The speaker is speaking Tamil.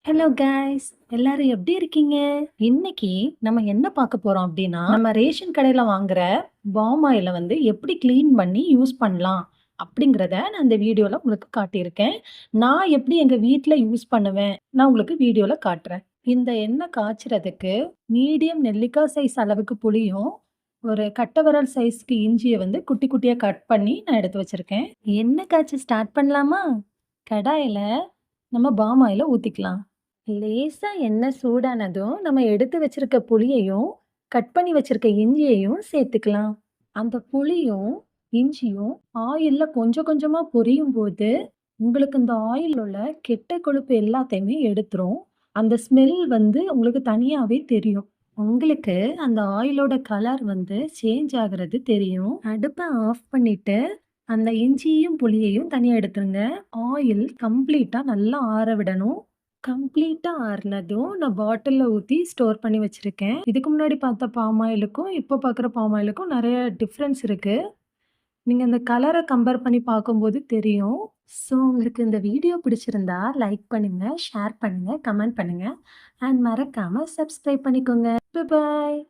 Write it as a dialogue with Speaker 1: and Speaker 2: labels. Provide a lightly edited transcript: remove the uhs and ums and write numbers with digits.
Speaker 1: ஹலோ கைஸ் எல்லாரும் எப்படி இருக்கீங்க? இன்னைக்கு நம்ம என்ன பார்க்க போறோம் அப்படின்னா, நம்ம ரேஷன் கடையில வாங்குற பாம் ஆயில வந்து எப்படி கிளீன் பண்ணி யூஸ் பண்ணலாம் அப்படிங்கிறத நான் இந்த வீடியோல உங்களுக்கு காட்டியிருக்கேன். நான் எப்படி எங்க வீட்ல யூஸ் பண்ணுவேன், நான் உங்களுக்கு வீடியோல காட்டுறேன். இந்த எண்ணெய் காய்ச்சறதுக்கு மீடியம் நெல்லிக்காய் சைஸ் அளவுக்கு புளியும், ஒரு கட்டவிரல் சைஸ்க்கு இஞ்சிய வந்து குட்டி குட்டியா கட் பண்ணி நான் எடுத்து வச்சிருக்கேன். எண்ணெய் காய்ச்ச ஸ்டார்ட் பண்ணலாமா? கடாயில நம்ம பாம் ஆயில ஊத்திக்கலாம். லேசா எண்ணெய் சூடானதும் நம்ம எடுத்து வச்சிருக்க புளியையும், கட் பண்ணி வச்சிருக்க இஞ்சியையும் சேர்த்துக்கலாம். அந்த புளியும், இஞ்சியும் ஆயில்ல கொஞ்சம் கொஞ்சமா பொரியும்போது, உங்களுக்கு இந்த ஆயில்ல உள்ள கெட்ட கொழுப்பு எல்லாத்தையுமே எடுத்துரும். அந்த ஸ்மெல் வந்து உங்களுக்கு தனியாவே தெரியும். உங்களுக்கு அந்த ஆயிலோட கலர் வந்து சேஞ்ச் ஆகுறது தெரியும். அடுப்ப ஆஃப் பண்ணிட்டு, அந்த இஞ்சியும், புளியையும் தனியா எடுத்துருங்க. ஆயில் கம்ப்ளீட்டா நல்லா ஆற விடணும். கம்ப்ளீட்டா ஆறுனதும் நான் பாட்டில்ல ஊத்தி ஸ்டோர் பண்ணி வச்சிருக்கேன். இதுக்கு முன்னாடி பார்த்த பாம் ஆயிலுக்கும், இப்போ பார்க்குற பாம் ஆயிலுக்கும் நெறைய டிஃப்ரென்ஸ் இருக்கு. நீங்க இந்த கலர கம்பேர் பண்ணி பார்க்கும்போது தெரியும். ஸோ உங்களுக்கு இந்த வீடியோ பிடிச்சிருந்தா லைக் பண்ணுங்க, ஷேர் பண்ணுங்க, கமெண்ட் பண்ணுங்க அண்ட் மறக்காம சப்ஸ்கிரைப் பண்ணிக்கோங்க. பாய்.